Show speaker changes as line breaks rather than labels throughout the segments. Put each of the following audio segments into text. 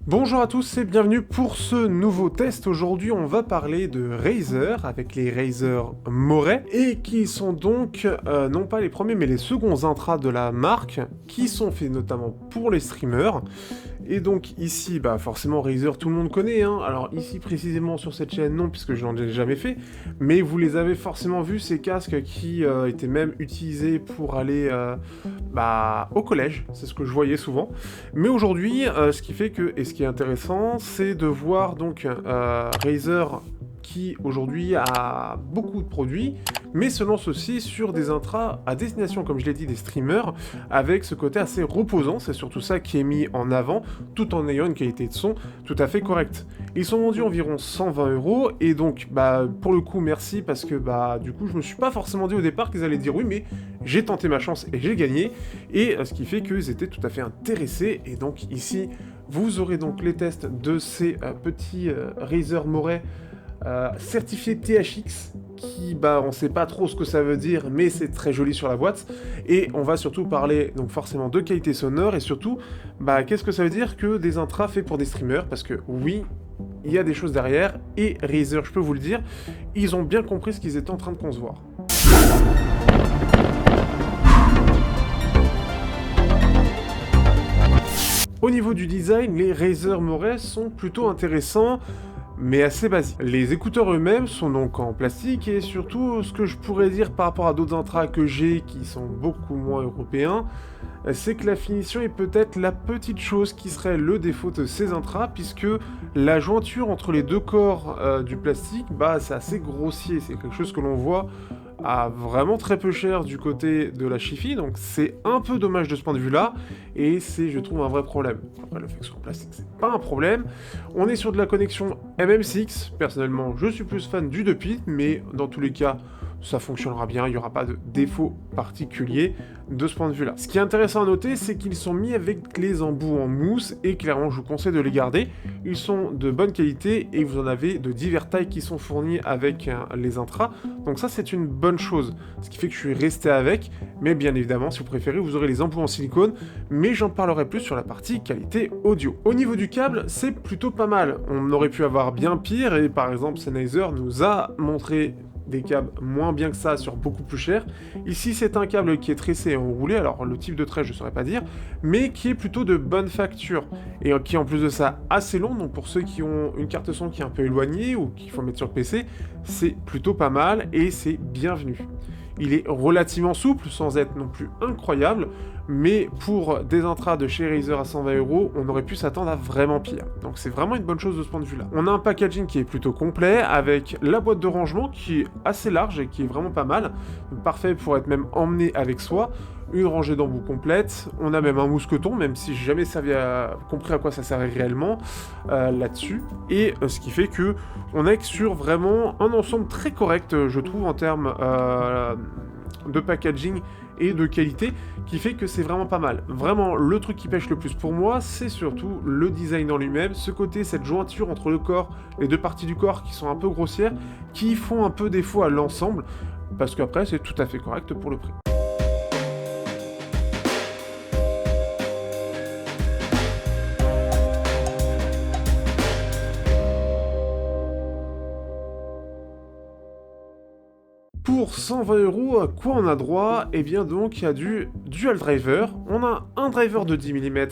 Bonjour à tous et bienvenue pour ce nouveau test. Aujourd'hui on va parler de Razer avec les Razer Moray et qui sont donc non pas les premiers mais les seconds intras de la marque qui sont faits notamment pour les streamers. Et donc ici, forcément Razer tout le monde connaît, hein. Alors ici précisément sur cette chaîne non puisque je n'en ai jamais fait, mais vous les avez forcément vus ces casques qui étaient même utilisés pour aller au collège, c'est ce que je voyais souvent. Mais aujourd'hui, ce qui fait que, et ce qui est intéressant, c'est de voir donc Razer qui aujourd'hui a beaucoup de produits, mais se lance aussi sur des intras à destination, comme je l'ai dit, des streamers, avec ce côté assez reposant, c'est surtout ça qui est mis en avant, tout en ayant une qualité de son tout à fait correcte. Ils sont vendus environ 120 €, et donc, pour le coup, merci, parce que, du coup, je me suis pas forcément dit au départ qu'ils allaient dire oui, mais j'ai tenté ma chance et j'ai gagné, et ce qui fait qu'ils étaient tout à fait intéressés, et donc ici, vous aurez donc les tests de ces petits Razer Moray certifié THX, qui, on sait pas trop ce que ça veut dire, mais c'est très joli sur la boîte, et on va surtout parler, donc forcément, de qualité sonore, et surtout, qu'est-ce que ça veut dire que des intras faits pour des streamers, parce que oui, il y a des choses derrière, et Razer, je peux vous le dire, ils ont bien compris ce qu'ils étaient en train de concevoir. Au niveau du design, les Razer Moray sont plutôt intéressants, mais assez basiques. Les écouteurs eux-mêmes sont donc en plastique, et surtout, ce que je pourrais dire par rapport à d'autres intras que j'ai, qui sont beaucoup moins européens, c'est que la finition est peut-être la petite chose qui serait le défaut de ces intras, puisque la jointure entre les deux corps du plastique, c'est assez grossier, c'est quelque chose que l'on voit à vraiment très peu cher du côté de la Chifi, donc c'est un peu dommage de ce point de vue-là, et c'est, je trouve, un vrai problème. Après, le fait que ce soit en plastique, c'est pas un problème. On est sur de la connexion MM6, personnellement, je suis plus fan du 2-pin, mais dans tous les cas, ça fonctionnera bien, il n'y aura pas de défaut particulier de ce point de vue-là. Ce qui est intéressant à noter, c'est qu'ils sont mis avec les embouts en mousse, et clairement, je vous conseille de les garder. Ils sont de bonne qualité, et vous en avez de divers tailles qui sont fournies avec les intras, donc ça, c'est une bonne chose. Ce qui fait que je suis resté avec, mais bien évidemment, si vous préférez, vous aurez les embouts en silicone, mais j'en parlerai plus sur la partie qualité audio. Au niveau du câble, c'est plutôt pas mal. On aurait pu avoir bien pire, et par exemple, Sennheiser nous a montré des câbles moins bien que ça sur beaucoup plus cher. Ici, c'est un câble qui est tressé et enroulé, alors le type de tresse, je saurais pas dire, mais qui est plutôt de bonne facture, et qui est en plus de ça assez long, donc pour ceux qui ont une carte son qui est un peu éloignée, ou qu'il faut mettre sur le PC, c'est plutôt pas mal, et c'est bienvenu. Il est relativement souple, sans être non plus incroyable, mais pour des intras de chez Razer à 120 €, on aurait pu s'attendre à vraiment pire. Donc c'est vraiment une bonne chose de ce point de vue-là. On a un packaging qui est plutôt complet, avec la boîte de rangement qui est assez large et qui est vraiment pas mal, parfait pour être même emmené avec soi, une rangée d'embouts complète, on a même un mousqueton, même si j'ai jamais compris à quoi ça servait réellement là-dessus, et ce qui fait que on est sur vraiment un ensemble très correct, je trouve, en termes de packaging et de qualité, qui fait que c'est vraiment pas mal. Vraiment, le truc qui pêche le plus pour moi, c'est surtout le design en lui-même, ce côté, cette jointure entre le corps, les deux parties du corps qui sont un peu grossières, qui font un peu défaut à l'ensemble, parce qu'après, c'est tout à fait correct pour le prix. Pour 120 €, à quoi on a droit? Eh bien donc, il y a du dual driver, on a un driver de 10 mm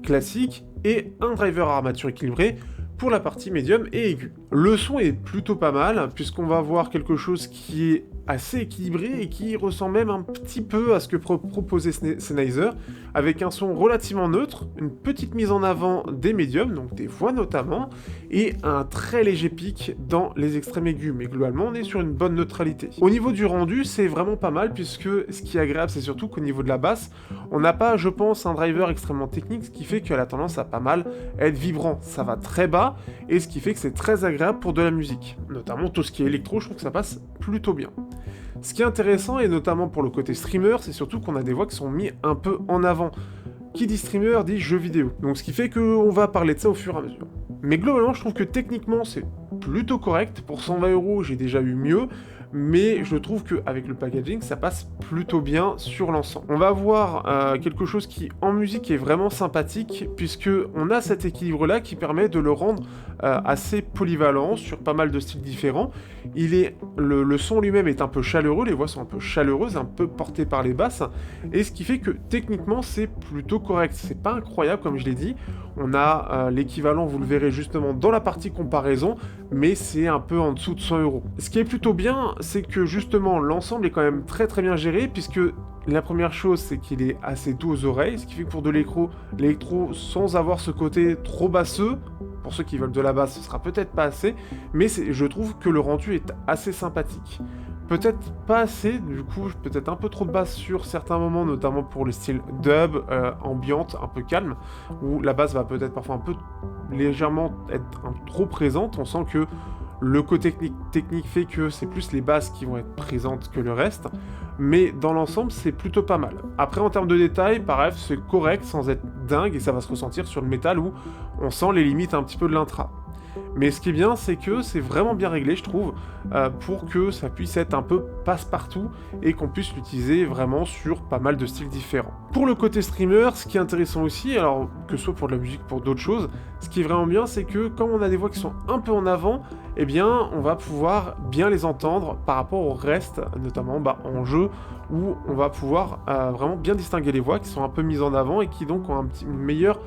classique, et un driver à armature équilibrée pour la partie médium et aiguë. Le son est plutôt pas mal, puisqu'on va avoir quelque chose qui est assez équilibré et qui ressemble même un petit peu à ce que proposait Sennheiser, avec un son relativement neutre, une petite mise en avant des médiums, donc des voix notamment, et un très léger pic dans les extrêmes aigus, mais globalement on est sur une bonne neutralité. Au niveau du rendu, c'est vraiment pas mal, puisque ce qui est agréable, c'est surtout qu'au niveau de la basse, on n'a pas, je pense, un driver extrêmement technique, ce qui fait qu'elle a tendance à pas mal être vibrant. Ça va très bas, et ce qui fait que c'est très agréable pour de la musique. Notamment tout ce qui est électro, je trouve que ça passe plutôt bien. Ce qui est intéressant, et notamment pour le côté streamer, c'est surtout qu'on a des voix qui sont mises un peu en avant. Qui dit streamer dit jeu vidéo. Donc ce qui fait qu'on va parler de ça au fur et à mesure. Mais globalement, je trouve que techniquement, c'est plutôt correct. Pour 120 €, j'ai déjà eu mieux. mais je trouve qu'avec le packaging, ça passe plutôt bien sur l'ensemble. On va avoir quelque chose qui, en musique, est vraiment sympathique, puisque on a cet équilibre-là qui permet de le rendre assez polyvalent sur pas mal de styles différents. Le son lui-même est un peu chaleureux, les voix sont un peu chaleureuses, un peu portées par les basses, et ce qui fait que techniquement c'est plutôt correct. C'est pas incroyable comme je l'ai dit, on a l'équivalent, vous le verrez justement dans la partie comparaison, mais c'est un peu en dessous de 100 euros. Ce qui est plutôt bien, c'est que justement l'ensemble est quand même très très bien géré, puisque la première chose, c'est qu'il est assez doux aux oreilles, ce qui fait que pour de l'électro, sans avoir ce côté trop basseux, pour ceux qui veulent de la basse, ce sera peut-être pas assez, mais je trouve que le rendu est assez sympathique. Peut-être pas assez, du coup, peut-être un peu trop de basse sur certains moments, notamment pour le style dub, ambiante, un peu calme, où la basse va peut-être parfois un peu légèrement être trop présente. On sent que le côté technique fait que c'est plus les basses qui vont être présentes que le reste, mais dans l'ensemble, c'est plutôt pas mal. Après, en termes de détails, pareil, c'est correct sans être dingue, et ça va se ressentir sur le métal où on sent les limites un petit peu de l'intra. Mais ce qui est bien, c'est que c'est vraiment bien réglé, je trouve, pour que ça puisse être un peu passe-partout et qu'on puisse l'utiliser vraiment sur pas mal de styles différents. Pour le côté streamer, ce qui est intéressant aussi, alors que ce soit pour de la musique, pour d'autres choses, ce qui est vraiment bien, c'est que quand on a des voix qui sont un peu en avant, eh bien, on va pouvoir bien les entendre par rapport au reste, notamment en jeu, où on va pouvoir vraiment bien distinguer les voix qui sont un peu mises en avant et qui donc ont une meilleure...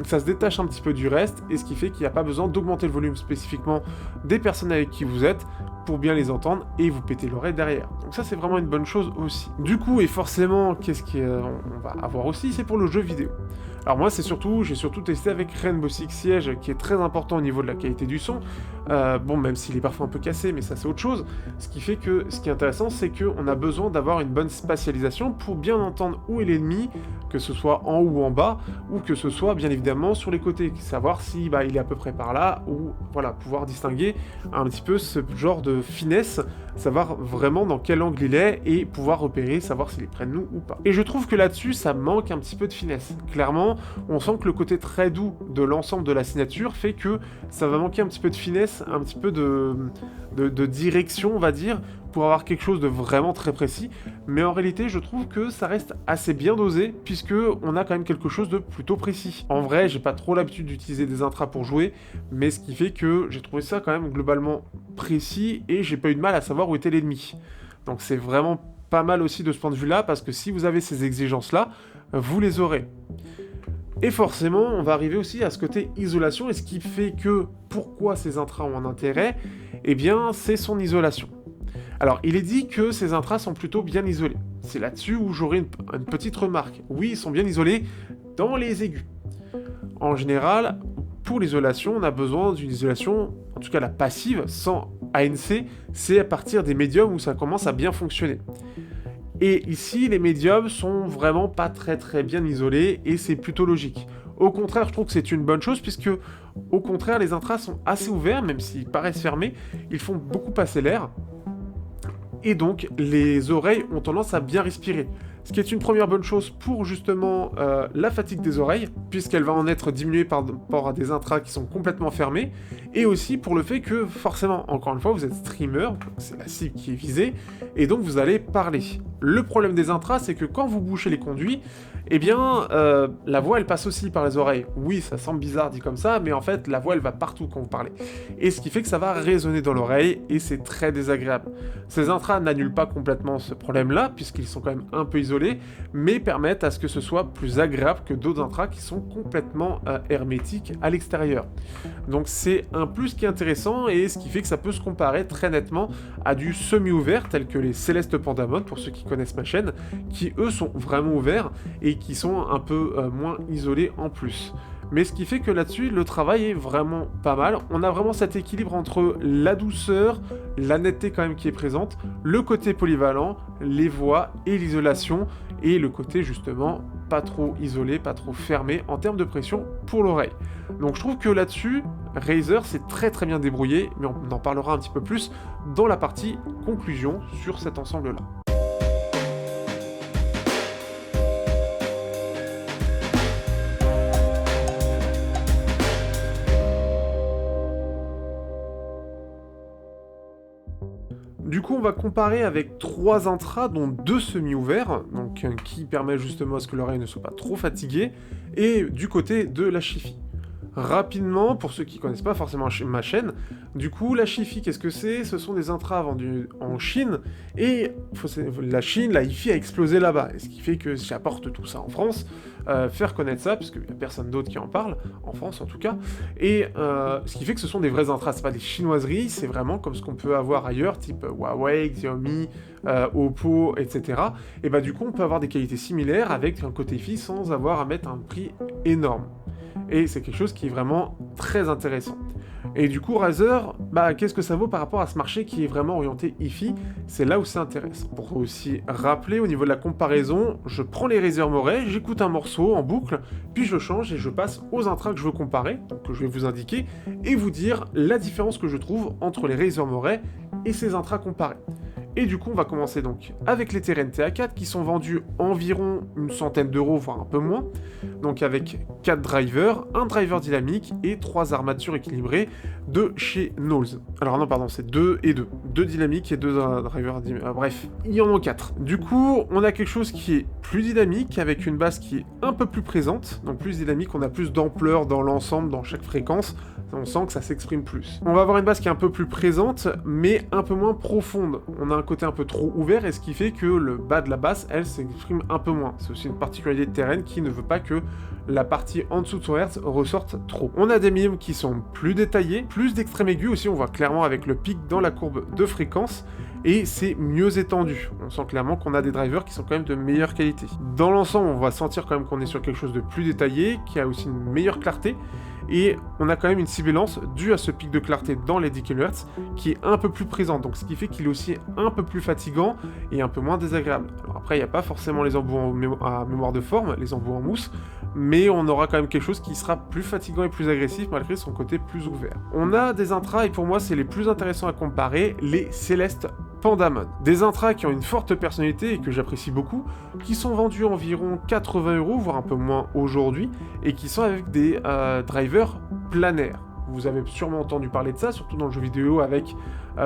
ça se détache un petit peu du reste, et ce qui fait qu'il n'y a pas besoin d'augmenter le volume spécifiquement des personnes avec qui vous êtes pour bien les entendre et vous péter l'oreille derrière. Donc ça, c'est vraiment une bonne chose aussi. Du coup, et forcément, qu'est-ce qu'on va avoir aussi, c'est pour le jeu vidéo. Alors moi, j'ai surtout testé avec Rainbow Six Siege, qui est très important au niveau de la qualité du son. Bon, même s'il est parfois un peu cassé, mais ça c'est autre chose. Ce qui fait que, ce qui est intéressant, c'est qu'on a besoin d'avoir une bonne spatialisation pour bien entendre où est l'ennemi, que ce soit en haut ou en bas, ou que ce soit bien évidemment sur les côtés, savoir si il est à peu près par là, ou voilà, pouvoir distinguer un petit peu ce genre de finesse, savoir vraiment dans quel angle il est, et pouvoir repérer, savoir s'il est près de nous ou pas. Et je trouve que là-dessus, ça manque un petit peu de finesse. Clairement, on sent que le côté très doux de l'ensemble de la signature fait que ça va manquer un petit peu de finesse, un petit peu de direction, on va dire, pour avoir quelque chose de vraiment très précis. Mais en réalité, je trouve que ça reste assez bien dosé, puisque on a quand même quelque chose de plutôt précis. En vrai, j'ai pas trop l'habitude d'utiliser des intras pour jouer, mais ce qui fait que j'ai trouvé ça quand même globalement précis, et j'ai pas eu de mal à savoir où était l'ennemi. Donc c'est vraiment pas mal aussi de ce point de vue-là, parce que si vous avez ces exigences-là, vous les aurez. Et forcément, on va arriver aussi à ce côté isolation, et ce qui fait que, pourquoi ces intras ont un intérêt, eh bien, c'est son isolation. Alors, il est dit que ces intras sont plutôt bien isolés. C'est là-dessus où j'aurai une petite remarque. Oui, ils sont bien isolés dans les aigus. En général, pour l'isolation, on a besoin d'une isolation, en tout cas la passive, sans ANC, c'est à partir des médiums où ça commence à bien fonctionner. Et ici, les médiums sont vraiment pas très très bien isolés, et c'est plutôt logique. Au contraire, je trouve que c'est une bonne chose, puisque, au contraire, les intras sont assez ouverts, même s'ils paraissent fermés, ils font beaucoup passer l'air, et donc les oreilles ont tendance à bien respirer. Ce qui est une première bonne chose pour justement la fatigue des oreilles, puisqu'elle va en être diminuée par rapport à des intras qui sont complètement fermés, et aussi pour le fait que forcément, encore une fois, vous êtes streamer, c'est la cible qui est visée, et donc vous allez parler. Le problème des intras, c'est que quand vous bouchez les conduits, eh bien, la voix, elle passe aussi par les oreilles. Oui, ça semble bizarre dit comme ça, mais en fait, la voix, elle va partout quand vous parlez. Et ce qui fait que ça va résonner dans l'oreille, et c'est très désagréable. Ces intras n'annulent pas complètement ce problème-là, puisqu'ils sont quand même un peu isolés, mais permettent à ce que ce soit plus agréable que d'autres intras qui sont complètement hermétiques à l'extérieur. Donc c'est un plus qui est intéressant, et ce qui fait que ça peut se comparer très nettement à du semi-ouvert, tel que les Céleste Pandamon, pour ceux qui connaissent ma chaîne, qui eux sont vraiment ouverts, et qui sont un peu moins isolés en plus. Mais ce qui fait que là-dessus, le travail est vraiment pas mal. On a vraiment cet équilibre entre la douceur, la netteté quand même qui est présente, le côté polyvalent, les voix et l'isolation, et le côté justement pas trop isolé, pas trop fermé en termes de pression pour l'oreille. Donc je trouve que là-dessus, Razer s'est très très bien débrouillé, mais on en parlera un petit peu plus dans la partie conclusion sur cet ensemble-là. Du coup, on va comparer avec 3 intras, dont 2 semi-ouverts, donc qui permet justement à ce que l'oreille ne soit pas trop fatiguée, et du côté de la Chifi. Rapidement, pour ceux qui connaissent pas forcément ma chaîne, du coup, la Chifi, qu'est-ce que c'est? Ce sont des intras vendus en Chine, et la Chine, la hi-fi a explosé là-bas, et ce qui fait que j'apporte tout ça en France, faire connaître ça, parce qu'il n'y a personne d'autre qui en parle, en France en tout cas, et ce qui fait que ce sont des vrais intras, c'est pas des chinoiseries, c'est vraiment comme ce qu'on peut avoir ailleurs, type Huawei, Xiaomi, Oppo, etc. Et bah du coup, on peut avoir des qualités similaires avec un côté hi-fi sans avoir à mettre un prix énorme. Et c'est quelque chose qui est vraiment très intéressant. Et du coup, Razer, bah, qu'est-ce que ça vaut par rapport à ce marché qui est vraiment orienté hi-fi? C'est là où c'est intéressant. Pour aussi rappeler, au niveau de la comparaison, je prends les Razer Moray, j'écoute un morceau en boucle, puis je change et je passe aux intras que je veux comparer, donc que je vais vous indiquer, et vous dire la différence que je trouve entre les Razer Moray et ces intras comparés. Et du coup, on va commencer donc avec les Teren TA4 qui sont vendus environ une centaine d'euros, voire un peu moins. Donc avec 4 drivers, un driver dynamique et 3 armatures équilibrées de chez Knowles. Alors non, pardon, c'est 2 et 2. 2 dynamiques et 2 drivers dynamiques. Bref, il y en a 4. Du coup, on a quelque chose qui est plus dynamique, avec une basse qui est un peu plus présente. Donc plus dynamique, on a plus d'ampleur dans l'ensemble, dans chaque fréquence. On sent que ça s'exprime plus. On va avoir une basse qui est un peu plus présente, mais un peu moins profonde. On a un côté un peu trop ouvert, et ce qui fait que le bas de la basse, elle, s'exprime un peu moins. C'est aussi une particularité de Teren qui ne veut pas que la partie en dessous de son hertz ressorte trop. On a des mimes qui sont plus détaillés, plus d'extrême aigu aussi, on voit clairement avec le pic dans la courbe de fréquence, et c'est mieux étendu. On sent clairement qu'on a des drivers qui sont quand même de meilleure qualité. Dans l'ensemble, on va sentir quand même qu'on est sur quelque chose de plus détaillé, qui a aussi une meilleure clarté, et on a quand même une sibilance due à ce pic de clarté dans les 10 kHz qui est un peu plus présent, donc ce qui fait qu'il est aussi un peu plus fatigant et un peu moins désagréable. Alors après, il n'y a pas forcément les embouts à mémoire de forme, les embouts en mousse, mais on aura quand même quelque chose qui sera plus fatigant et plus agressif malgré son côté plus ouvert. On a des intras, et pour moi c'est les plus intéressants à comparer, les Celeste Pandamon. Des intras qui ont une forte personnalité et que j'apprécie beaucoup, qui sont vendus environ 80 €, voire un peu moins aujourd'hui, et qui sont avec des drivers planaires. Vous avez sûrement entendu parler de ça, surtout dans le jeu vidéo, avec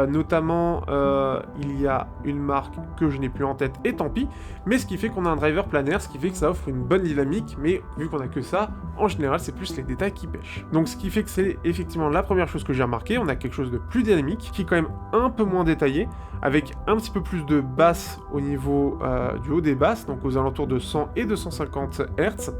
notamment, il y a une marque que je n'ai plus en tête, et tant pis, mais ce qui fait qu'on a un driver planaire, ce qui fait que ça offre une bonne dynamique, mais vu qu'on a que ça, en général, c'est plus les détails qui pêchent. Donc ce qui fait que c'est effectivement la première chose que j'ai remarqué, on a quelque chose de plus dynamique, qui est quand même un peu moins détaillé, avec un petit peu plus de basse au niveau du haut des basses, donc aux alentours de 100 et 250 Hz.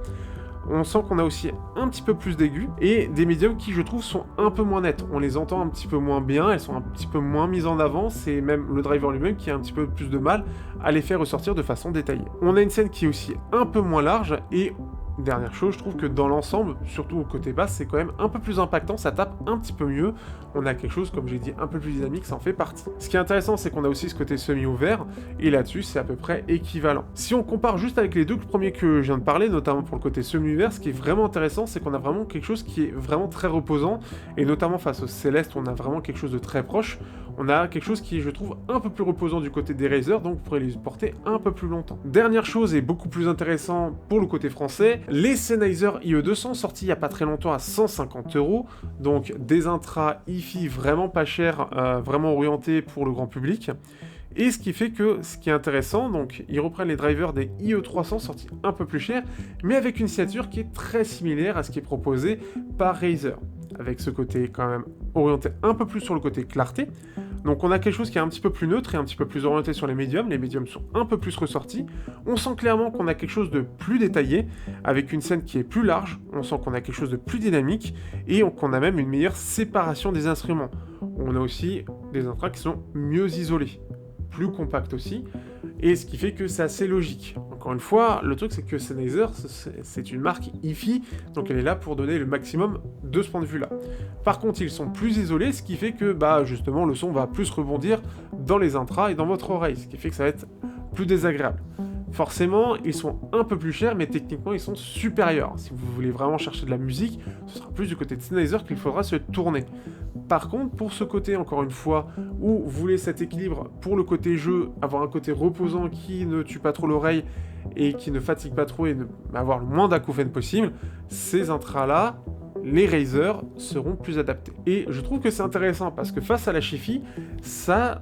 On sent qu'on a aussi un petit peu plus d'aigus, et des médiums qui, je trouve, sont un peu moins nettes. On les entend un petit peu moins bien, elles sont un petit peu moins mises en avant, c'est même le driver lui-même qui a un petit peu plus de mal à les faire ressortir de façon détaillée. On a une scène qui est aussi un peu moins large, et dernière chose, je trouve que dans l'ensemble, surtout au côté basse, c'est quand même un peu plus impactant, ça tape un petit peu mieux, on a quelque chose, comme j'ai dit, un peu plus dynamique, ça en fait partie. Ce qui est intéressant, c'est qu'on a aussi ce côté semi-ouvert, et là-dessus, c'est à peu près équivalent. Si on compare juste avec les deux premiers que je viens de parler, notamment pour le côté semi-ouvert, ce qui est vraiment intéressant, c'est qu'on a vraiment quelque chose qui est vraiment très reposant, et notamment face au Céleste, on a vraiment quelque chose de très proche. On a quelque chose qui est, je trouve, un peu plus reposant du côté des Razer, donc vous pourrez les porter un peu plus longtemps. Dernière chose, et beaucoup plus intéressant pour le côté français, les Sennheiser IE200, sortis il n'y a pas très longtemps à 150 €, donc des intras hi-fi vraiment pas chers, vraiment orientés pour le grand public. Et ce qui fait que, ce qui est intéressant, donc ils reprennent les drivers des IE300 sortis un peu plus chers, mais avec une signature qui est très similaire à ce qui est proposé par Razer, avec ce côté quand même orienté un peu plus sur le côté clarté. Donc on a quelque chose qui est un petit peu plus neutre et un petit peu plus orienté sur les médiums sont un peu plus ressortis. On sent clairement qu'on a quelque chose de plus détaillé, avec une scène qui est plus large, on sent qu'on a quelque chose de plus dynamique, et qu'on a même une meilleure séparation des instruments. On a aussi des intras qui sont mieux isolés, plus compacts aussi, et ce qui fait que c'est assez logique. Encore une fois, le truc c'est que Sennheiser, c'est une marque hi-fi, donc elle est là pour donner le maximum de ce point de vue-là. Par contre, ils sont plus isolés, ce qui fait que, justement, le son va plus rebondir dans les intras et dans votre oreille, ce qui fait que ça va être plus désagréable. Forcément, ils sont un peu plus chers, mais techniquement, ils sont supérieurs. Si vous voulez vraiment chercher de la musique, ce sera plus du côté de Sennheiser qu'il faudra se tourner. Par contre, pour ce côté, encore une fois, où vous voulez cet équilibre pour le côté jeu, avoir un côté reposant qui ne tue pas trop l'oreille et qui ne fatigue pas trop et avoir le moins d'acouphènes possible, ces intras-là, les Razer seront plus adaptés. Et je trouve que c'est intéressant parce que face à la Chifi, ça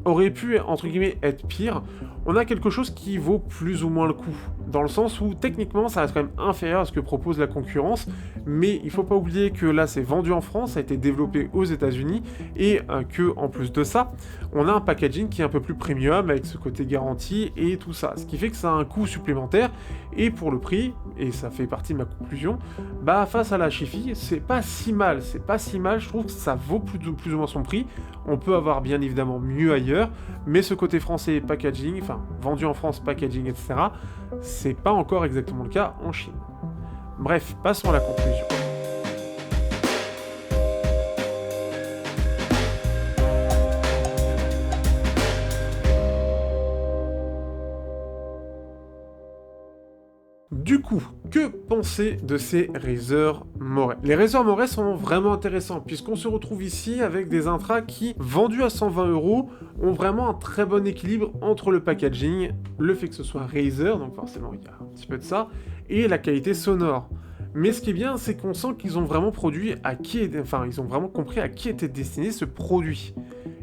aurait pu, entre guillemets, être pire, on a quelque chose qui vaut plus ou moins le coup. Dans le sens où, techniquement, ça reste quand même inférieur à ce que propose la concurrence, mais il faut pas oublier que là, c'est vendu en France, ça a été développé aux États-Unis et que, en plus de ça, on a un packaging qui est un peu plus premium, avec ce côté garantie et tout ça. Ce qui fait que ça a un coût supplémentaire, et pour le prix, et ça fait partie de ma conclusion, bah, face à la Chifi, c'est pas si mal, je trouve que ça vaut plus ou moins son prix. On peut avoir bien évidemment mieux ailleurs, mais ce côté français packaging, enfin vendu en France, packaging, etc., c'est pas encore exactement le cas en Chine. Bref, passons à la conclusion. Du coup, que penser de ces Razer Moray? Les Razer Moray sont vraiment intéressants, puisqu'on se retrouve ici avec des intras qui, vendus à 120 €, ont vraiment un très bon équilibre entre le packaging, le fait que ce soit Razer, donc forcément il y a un petit peu de ça, et la qualité sonore. Mais ce qui est bien, c'est qu'on sent qu'ils ont vraiment ils ont vraiment compris à qui était destiné ce produit.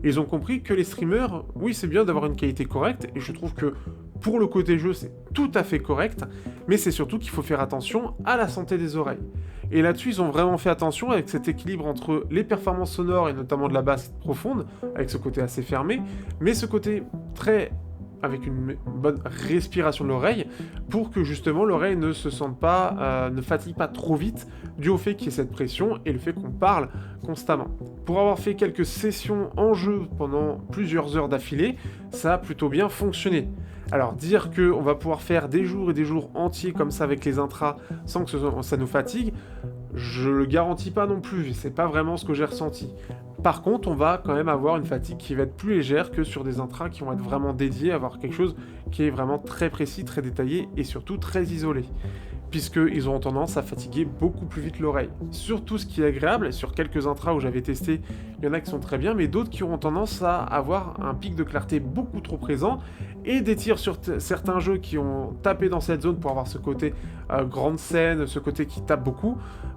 Ils ont compris que les streamers, oui, c'est bien d'avoir une qualité correcte, et je trouve que pour le côté jeu, c'est tout à fait correct, mais c'est surtout qu'il faut faire attention à la santé des oreilles. Et là-dessus, ils ont vraiment fait attention avec cet équilibre entre les performances sonores, et notamment de la basse profonde, avec ce côté assez fermé, mais ce côté très avec une bonne respiration de l'oreille, pour que justement l'oreille ne se sente pas, ne fatigue pas trop vite, dû au fait qu'il y ait cette pression et le fait qu'on parle constamment. Pour avoir fait quelques sessions en jeu pendant plusieurs heures d'affilée, ça a plutôt bien fonctionné. Alors dire qu'on va pouvoir faire des jours et des jours entiers comme ça avec les intras sans que ça nous fatigue, je le garantis pas non plus, c'est pas vraiment ce que j'ai ressenti. Par contre, on va quand même avoir une fatigue qui va être plus légère que sur des intras qui vont être vraiment dédiés, avoir quelque chose qui est vraiment très précis, très détaillé et surtout très isolé, puisqu'ils auront tendance à fatiguer beaucoup plus vite l'oreille. Surtout ce qui est agréable, et sur quelques intras où j'avais testé, il y en a qui sont très bien, mais d'autres qui auront tendance à avoir un pic de clarté beaucoup trop présent, et des tirs sur certains jeux qui ont tapé dans cette zone pour avoir ce côté grande scène, ce côté qui tape beaucoup,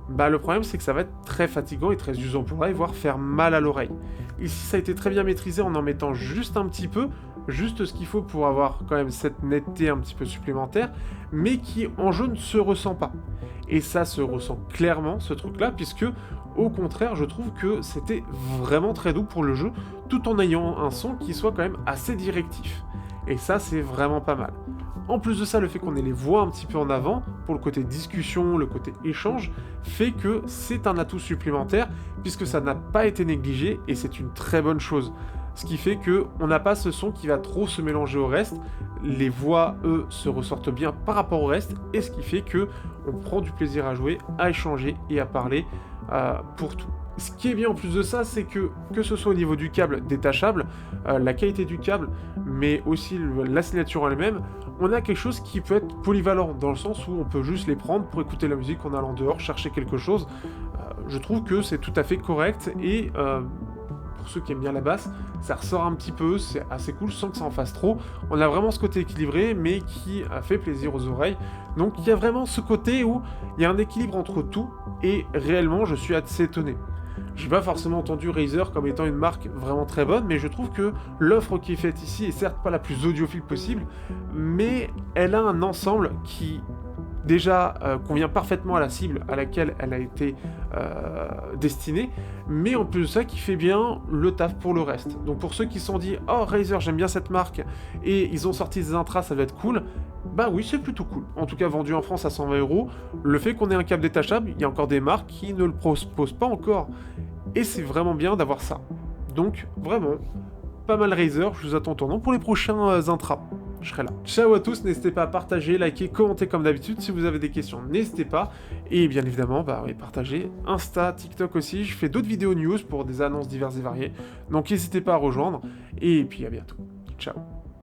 bah le problème c'est que ça va être très fatigant et très usant pour l'oreille, voire faire mal à l'oreille. Ici ça a été très bien maîtrisé en mettant juste un petit peu, juste ce qu'il faut pour avoir quand même cette netteté un petit peu supplémentaire, mais qui en jeu ne se ressent pas. Et ça se ressent clairement, ce truc-là, puisque au contraire, je trouve que c'était vraiment très doux pour le jeu, tout en ayant un son qui soit quand même assez directif. Et ça, c'est vraiment pas mal. En plus de ça, le fait qu'on ait les voix un petit peu en avant, pour le côté discussion, le côté échange, fait que c'est un atout supplémentaire, puisque ça n'a pas été négligé, et c'est une très bonne chose. Ce qui fait qu'on n'a pas ce son qui va trop se mélanger au reste, les voix, eux, se ressortent bien par rapport au reste, et ce qui fait que on prend du plaisir à jouer, à échanger et à parler pour tout. Ce qui est bien en plus de ça, c'est que ce soit au niveau du câble détachable, la qualité du câble, mais aussi la signature en elle-même, on a quelque chose qui peut être polyvalent, dans le sens où on peut juste les prendre pour écouter la musique en allant dehors, chercher quelque chose. Je trouve que c'est tout à fait correct, et pour ceux qui aiment bien la basse, ça ressort un petit peu, c'est assez cool sans que ça en fasse trop. On a vraiment ce côté équilibré, mais qui fait plaisir aux oreilles. Donc il y a vraiment ce côté où il y a un équilibre entre tout, et réellement je suis assez étonné. J'ai pas forcément entendu Razer comme étant une marque vraiment très bonne, mais je trouve que l'offre qui est faite ici est certes pas la plus audiophile possible, mais elle a un ensemble qui déjà convient parfaitement à la cible à laquelle elle a été destinée, mais en plus de ça qui fait bien le taf pour le reste. Donc pour ceux qui se sont dit « Oh Razer, j'aime bien cette marque, et ils ont sorti des intras, ça va être cool », bah oui, c'est plutôt cool. En tout cas, vendu en France à 120 €, le fait qu'on ait un câble détachable, il y a encore des marques qui ne le proposent pas encore. Et c'est vraiment bien d'avoir ça. Donc, vraiment, pas mal Razer, je vous attends tournant pour les prochains intras. Je serai là. Ciao à tous, n'hésitez pas à partager, liker, commenter comme d'habitude. Si vous avez des questions, n'hésitez pas. Et bien évidemment, partagez. Insta, TikTok aussi. Je fais d'autres vidéos news pour des annonces diverses et variées. Donc n'hésitez pas à rejoindre. Et puis à bientôt. Ciao.